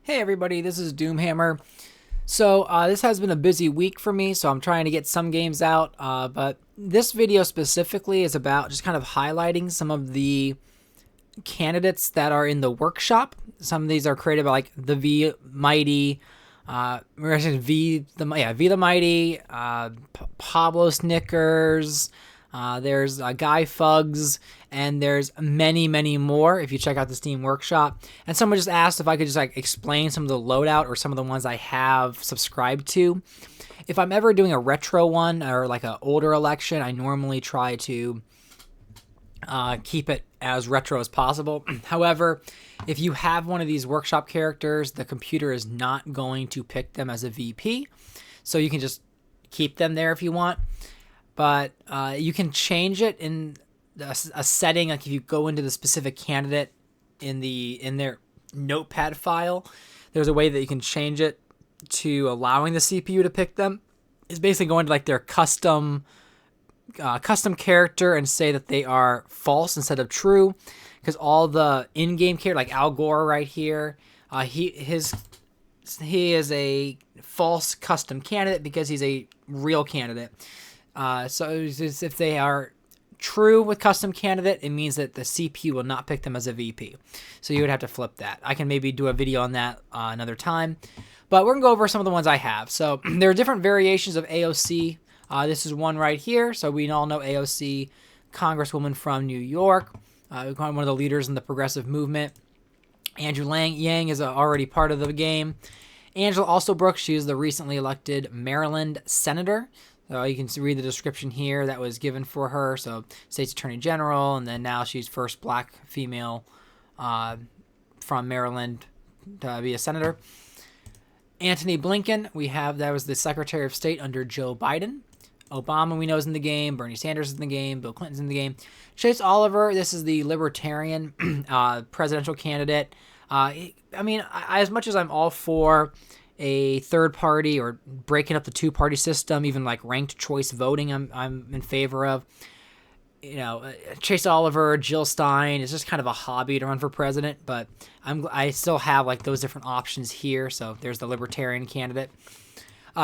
Hey everybody, this is Doomhammer. So this has been a busy week for me, so I'm trying to get some games out. But this video specifically is about just kind of highlighting some of the candidates that are in the workshop. Some of these are created by like the V Mighty, V the Mighty, Pablo Snickers. There's Guy Fuggs, and there's many, many more if you check out the Steam Workshop. And someone just asked if I could just like explain some of the loadout or some of the ones I have subscribed to. If I'm ever doing a retro one or like an older election, I normally try to keep it as retro as possible. However, if you have one of these workshop characters, the computer is not going to pick them as a VP. So you can just keep them there if you want. But you can change it in a setting. Like if you go into the specific candidate in their notepad file, there's a way that you can change it to allowing the CPU to pick them. It's basically going to like their custom character and say that they are false instead of true, because all the in-game character, like Al Gore right here, he is a false custom candidate because he's a real candidate. So if they are true with custom candidate, it means that the CPU will not pick them as a VP. So you would have to flip that. I can maybe do a video on that another time. But we're going to go over some of the ones I have. So there are different variations of AOC. This is one right here. So we all know AOC, Congresswoman from New York, one of the leaders in the progressive movement. Andrew Yang is already part of the game. Angela Alsobrooke, she is the recently elected Maryland senator. You can read the description here that was given for her. So, State's Attorney General, and then now she's first black female from Maryland to be a senator. Antony Blinken, that was the Secretary of State under Joe Biden. Obama, we know, is in the game. Bernie Sanders is in the game. Bill Clinton's in the game. Chase Oliver, this is the Libertarian presidential candidate. As much as I'm all for a third party or breaking up the two-party system, even like ranked choice voting, I'm in favor of. Chase Oliver, Jill Stein, it's just kind of a hobby to run for president, but I still have like those different options here. So there's the Libertarian candidate.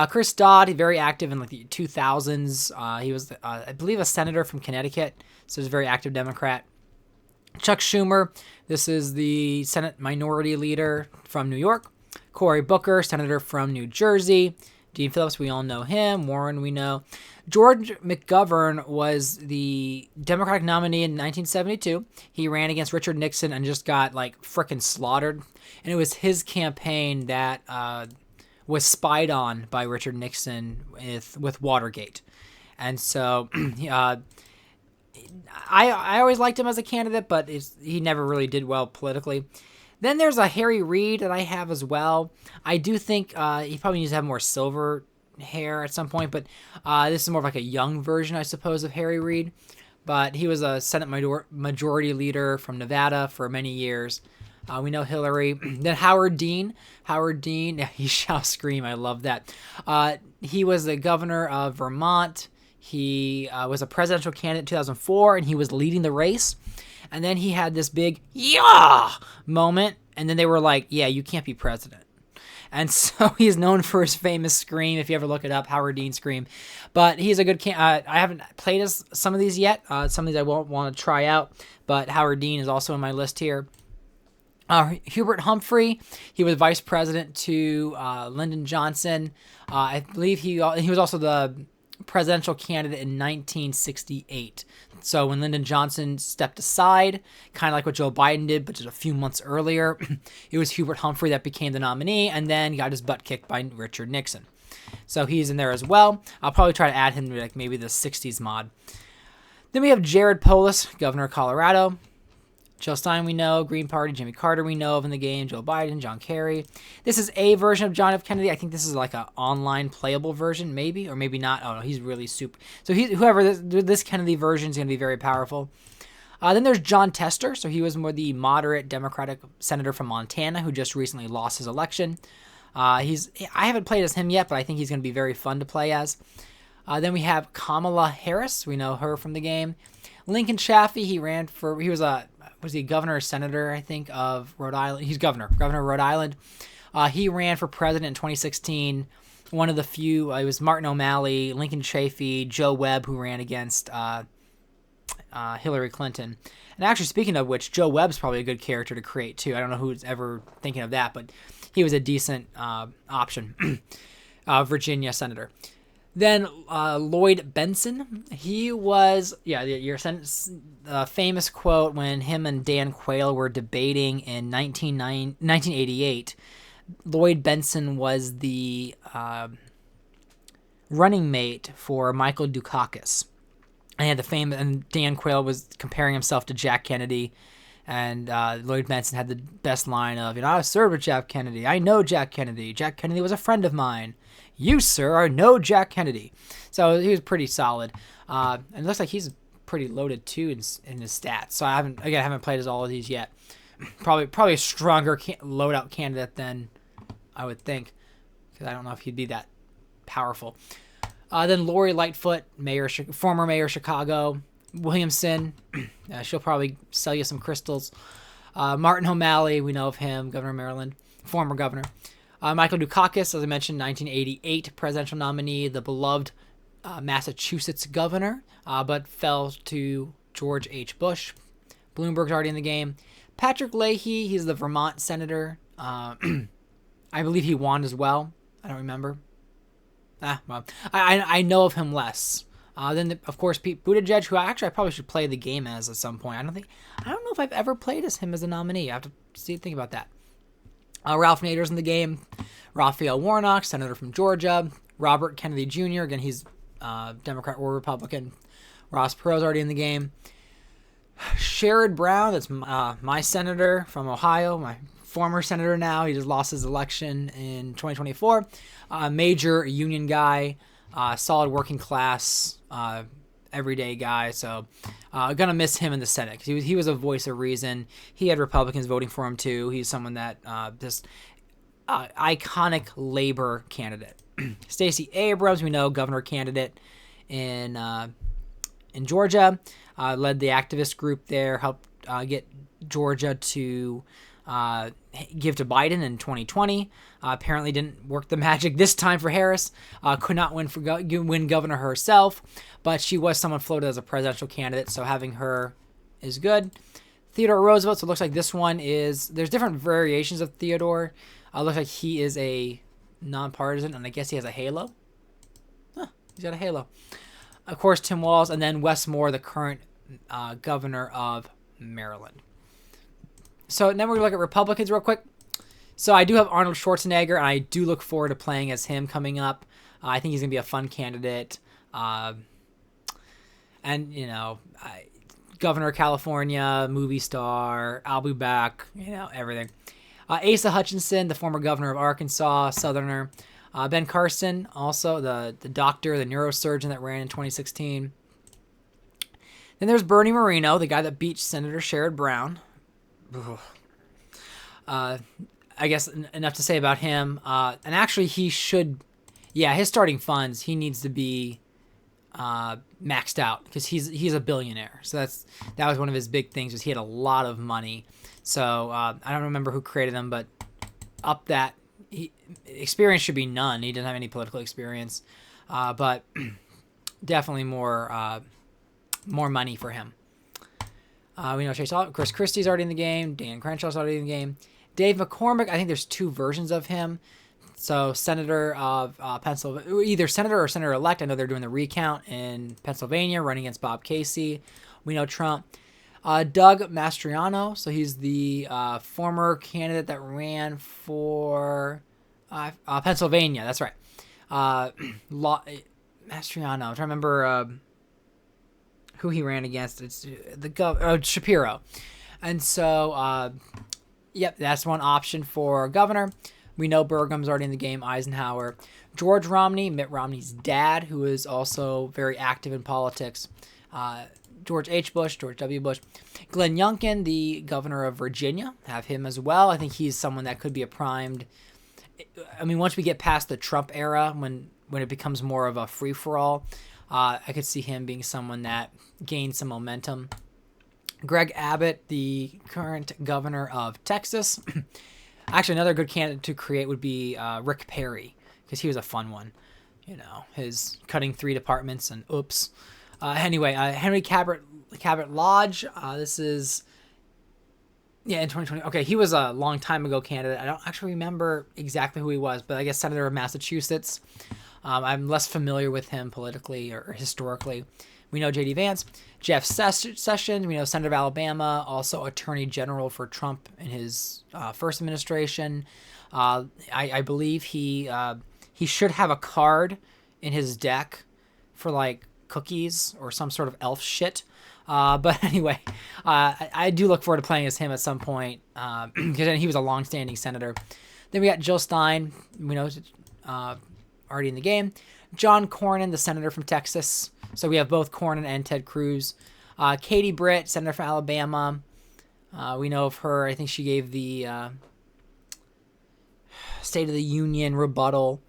Chris Dodd, very active in like the 2000s. He was, I believe, a senator from Connecticut, so he's a very active Democrat. Chuck Schumer, this is the Senate Minority Leader from New York. Cory Booker, senator from New Jersey. Dean Phillips, we all know him. Warren, we know. George McGovern was the Democratic nominee in 1972. He ran against Richard Nixon and just got like frickin' slaughtered. And it was his campaign that was spied on by Richard Nixon with Watergate. And so I always liked him as a candidate, but he never really did well politically. Then there's a Harry Reid that I have as well. I do think he probably needs to have more silver hair at some point, but this is more of like a young version, I suppose, of Harry Reid. But he was a Senate majority leader from Nevada for many years. We know Hillary. Then Howard Dean. Yeah, he shall scream. I love that. He was the governor of Vermont. He was a presidential candidate in 2004, and he was leading the race. And then he had this big "yeah" moment, and then they were like, "Yeah, you can't be president." And so he's known for his famous scream. If you ever look it up, Howard Dean scream. But he's a good I haven't played some of these yet. Some of these I won't want to try out. But Howard Dean is also on my list here. Hubert Humphrey, he was vice president to Lyndon Johnson. I believe he was also the presidential candidate in 1968. So when Lyndon Johnson stepped aside, kind of like what Joe Biden did, but just a few months earlier, it was Hubert Humphrey that became the nominee and then got his butt kicked by Richard Nixon. So he's in there as well. I'll probably try to add him to like maybe the 60s mod. Then we have Jared Polis, governor of Colorado. Jill Stein, we know. Green Party, Jimmy Carter, we know of in the game. Joe Biden, John Kerry. This is a version of John F. Kennedy. I think this is like an online playable version, maybe, or maybe not. Oh, no, he's really super. So this Kennedy version is going to be very powerful. Then there's John Tester. So he was more the moderate Democratic senator from Montana who just recently lost his election. I haven't played as him yet, but I think he's going to be very fun to play as. Then we have Kamala Harris. We know her from the game. Lincoln Chafee, he was he governor or senator, I think, of Rhode Island? He's governor of Rhode Island. He ran for president in 2016. One of the few, it was Martin O'Malley, Lincoln Chafee, Joe Webb, who ran against Hillary Clinton. And actually, speaking of which, Joe Webb's probably a good character to create, too. I don't know who's ever thinking of that, but he was a decent option. Virginia senator. Then Lloyd Benson. He was, your famous quote when him and Dan Quayle were debating in 1988. Lloyd Benson was the running mate for Michael Dukakis. And Dan Quayle was comparing himself to Jack Kennedy. And Lloyd Benson had the best line of, I served with Jack Kennedy. I know Jack Kennedy. Jack Kennedy was a friend of mine. You, sir, are no Jack Kennedy. So he was pretty solid. And it looks like he's pretty loaded, too, in his stats. So I haven't played as all of these yet. Probably a stronger loadout candidate than I would think. Because I don't know if he'd be that powerful. Then Lori Lightfoot, former mayor of Chicago. Williamson, she'll probably sell you some crystals. Martin O'Malley, we know of him, governor of Maryland, former governor. Michael Dukakis, as I mentioned, 1988 presidential nominee, the beloved Massachusetts governor, but fell to George H. Bush. Bloomberg's already in the game. Patrick Leahy, he's the Vermont senator. I believe he won as well. I don't remember. Well, I know of him less. Then, of course, Pete Buttigieg, who I probably should play the game as at some point. I don't know if I've ever played as him as a nominee. I have to think about that. Ralph Nader's in the game. Raphael Warnock, senator from Georgia. Robert Kennedy Jr., again, he's Democrat or Republican. Ross Perot's already in the game. Sherrod Brown, that's my senator from Ohio, my former senator now. He just lost his election in 2024. Major union guy, solid working class, everyday guy. So gonna miss him in the Senate because he was a voice of reason. He had Republicans voting for him too. He's someone that just iconic labor candidate. Stacey Abrams, we know, governor candidate in Georgia, led the activist group there, helped get Georgia to give to Biden in 2020. Apparently didn't work the magic this time for Harris. Could not win governor herself, but she was someone floated as a presidential candidate, so having her is good. Theodore Roosevelt, so it looks like this one is, there's different variations of Theodore. Looks like he is a nonpartisan, and I guess he has a halo. He's got a halo. Of course, Tim Walz, and then Wes Moore, the current governor of Maryland. So now we're going to look at Republicans real quick. So I do have Arnold Schwarzenegger, and I do look forward to playing as him coming up. I think he's going to be a fun candidate. And, governor of California, movie star, I'll be back, everything. Asa Hutchinson, the former governor of Arkansas, Southerner. Ben Carson, also the doctor, the neurosurgeon that ran in 2016. Then there's Bernie Moreno, the guy that beat Senator Sherrod Brown. I guess enough to say about him. And actually, he should, his starting funds, he needs to be maxed out because he's a billionaire. So that was one of his big things, was he had a lot of money. So I don't remember who created him, but up that experience should be none. He doesn't have any political experience, but definitely more money for him. We know Chris Christie's already in the game. Dan Crenshaw's already in the game. Dave McCormick, I think there's two versions of him. So senator of Pennsylvania, either senator or senator-elect. I know they're doing the recount in Pennsylvania, running against Bob Casey. We know Trump. Doug Mastriano, so he's the former candidate that ran for Pennsylvania. That's right. Mastriano. I'm trying to remember who he ran against. It's Shapiro. And so, that's one option for governor. We know Burgum's already in the game, Eisenhower. George Romney, Mitt Romney's dad, who is also very active in politics. George H. Bush, George W. Bush. Glenn Youngkin, the governor of Virginia, have him as well. I think he's someone that could be a primed. I mean, once we get past the Trump era, when it becomes more of a free-for-all, I could see him being someone that gains some momentum. Greg Abbott, the current governor of Texas. Actually, another good candidate to create would be Rick Perry, because he was a fun one. You know, his cutting 3 departments and oops. Anyway, Henry Cabot Lodge. This is, yeah, in 2020. Okay, he was a long time ago candidate. I don't actually remember exactly who he was, but I guess Senator of Massachusetts. I'm less familiar with him politically or historically. We know J.D. Vance. Jeff Sessions, we know Senator of Alabama, also Attorney General for Trump in his first administration. I believe he should have a card in his deck for like cookies or some sort of elf shit. But anyway, I do look forward to playing as him at some point because he was a long-standing senator. Then we got Jill Stein, we know, already in the game. John Cornyn, the senator from Texas. So we have both Cornyn and Ted Cruz. Katie Britt, senator from Alabama. We know of her. I think she gave the State of the Union rebuttal.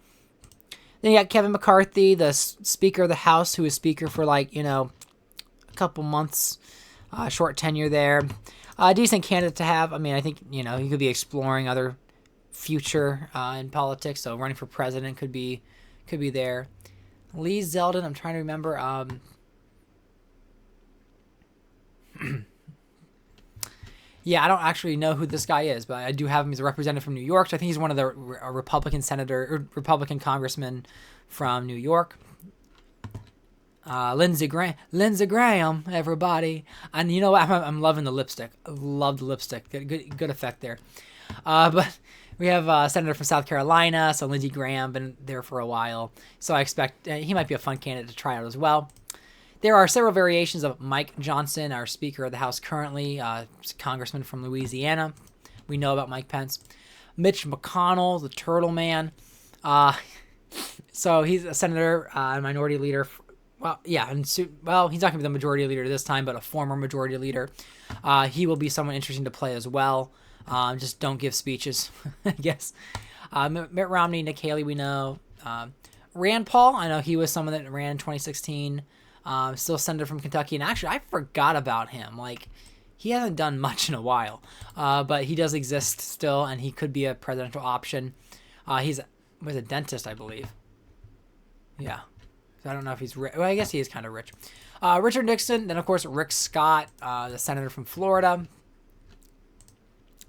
Then you got Kevin McCarthy, the Speaker of the House, who was Speaker for a couple months, short tenure there. Decent candidate to have. I mean, I think, he could be exploring other future in politics, so running for president could be there. Lee Zeldin, I'm trying to remember. Yeah, I don't actually know who this guy is, but I do have him as a representative from New York. So I think he's one of the Republican Republican congressmen from New York. Lindsey Graham, everybody. And you know what? I'm loving the lipstick. I love the lipstick. Good effect there. But we have a senator from South Carolina, so Lindsey Graham, been there for a while. So I expect he might be a fun candidate to try out as well. There are several variations of Mike Johnson, our Speaker of the House currently, congressman from Louisiana. We know about Mike Pence. Mitch McConnell, the Turtle Man. So he's a senator, minority leader. He's not going to be the majority leader this time, but a former majority leader. He will be someone interesting to play as well. Just don't give speeches, I guess. Mitt Romney, Nick Haley, we know. Rand Paul, I know he was someone that ran in 2016. Still senator from Kentucky. And actually, I forgot about him. Like, he hasn't done much in a while. But he does exist still, and he could be a presidential option. He was a dentist, I believe. Yeah. So I don't know if he's rich. Well, I guess he is kind of rich. Richard Nixon. Then, of course, Rick Scott, the senator from Florida.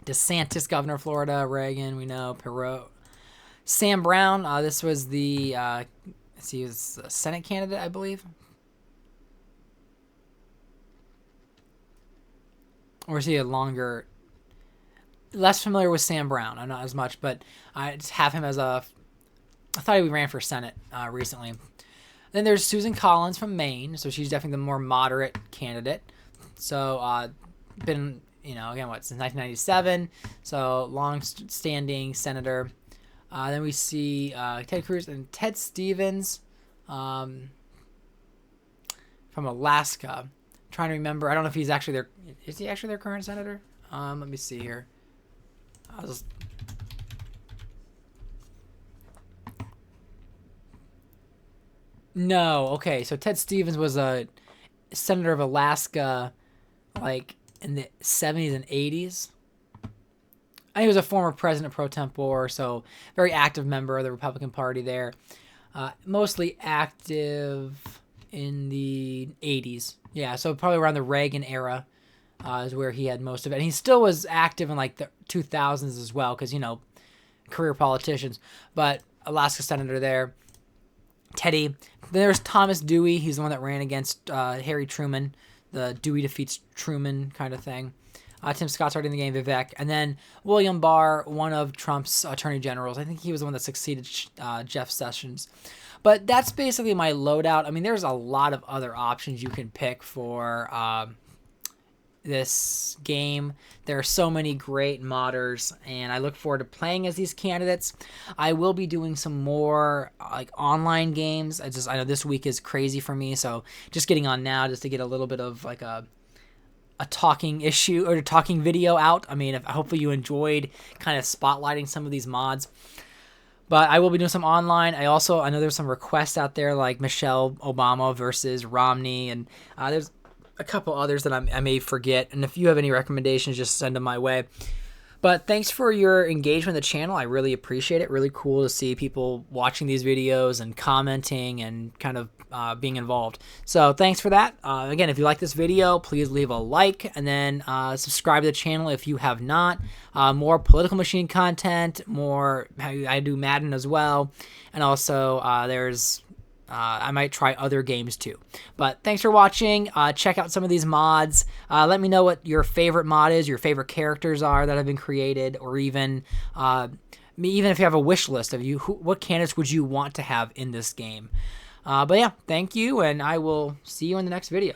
DeSantis, governor of Florida. Reagan, we know. Perot. Sam Brown. This was the he was a Senate candidate, I believe. Or is he less familiar with Sam Brown? I'm not as much, but I just have him as I thought he ran for Senate recently. Then there's Susan Collins from Maine, so she's definitely the more moderate candidate. So been, since 1997, so long-standing senator. Then we see Ted Cruz and Ted Stevens from Alaska. Trying to remember. I don't know if he's actually their. Is he actually their current senator? Let me see here. No. Okay. So Ted Stevens was a senator of Alaska, like in the 70s and 80s. He was a former president pro tempore, so very active member of the Republican Party there. Mostly active in the 80s. Yeah, so probably around the Reagan era is where he had most of it. And he still was active in like the 2000s as well because, career politicians. But Alaska senator there. Teddy. Then there's Thomas Dewey. He's the one that ran against Harry Truman, the Dewey defeats Truman kind of thing. Tim Scott's already in the game, Vivek. And then William Barr, one of Trump's attorney generals. I think he was the one that succeeded Jeff Sessions. But that's basically my loadout. I mean, there's a lot of other options you can pick for this game. There are so many great modders, and I look forward to playing as these candidates. I will be doing some more online games. I know this week is crazy for me, so just getting on now just to get a little bit of a talking issue or a talking video out. I mean, hopefully you enjoyed kind of spotlighting some of these mods. But I will be doing some online. I know there's some requests out there like Michelle Obama versus Romney, and there's a couple others that I may forget. And if you have any recommendations, just send them my way. But thanks for your engagement with the channel. I really appreciate it. Really cool to see people watching these videos and commenting and kind of being involved. So thanks for that. Again, if you like this video, please leave a like and then subscribe to the channel if you have not. More Political Machine content, more, I do Madden as well. And also I might try other games too. But thanks for watching. Check out some of these mods. Let me know what your favorite mod is, your favorite characters are that have been created, or even if you have a wish list of what candidates would you want to have in this game. But yeah, thank you, and I will see you in the next video.